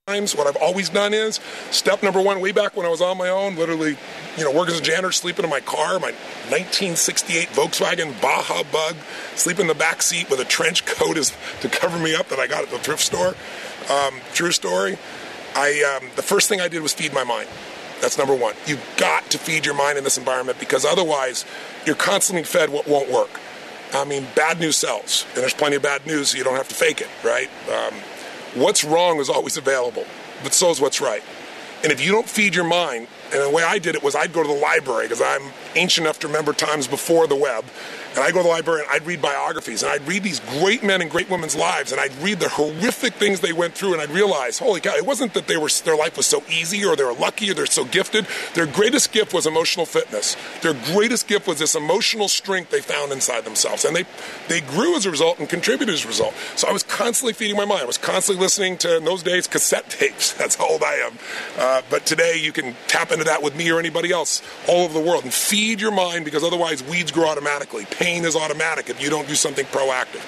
What I've always done is, step number one, way back when I was on my own, literally, working as a janitor, sleeping in my car, my 1968 Volkswagen Baja Bug, sleep in the back seat with a trench coat to cover me up that I got at the thrift store. True story. The first thing I did was feed my mind. That's number one. You've got to feed your mind in this environment, because otherwise you're constantly fed what won't work. Bad news sells, and there's plenty of bad news, so you don't have to fake it, right? What's wrong is always available, but so is what's right. And if you don't feed your mind, and the way I did it was I'd go to the library, because I'm ancient enough to remember times before the web, and I'd go to the library and I'd read biographies, and I'd read these great men and great women's lives, and I'd read the horrific things they went through, and I'd realize, holy cow, it wasn't that their life was so easy, or they were lucky, or they're so gifted. Their greatest gift was emotional fitness. Their greatest gift was this emotional strength they found inside themselves, and they grew as a result and contributed as a result. So I was constantly feeding my mind. I was constantly listening to, in those days, cassette tapes. That's how old I am. But today you can tap into that with me or anybody else all over the world, and feed your mind, because otherwise weeds grow automatically. Pain is automatic if you don't do something proactive.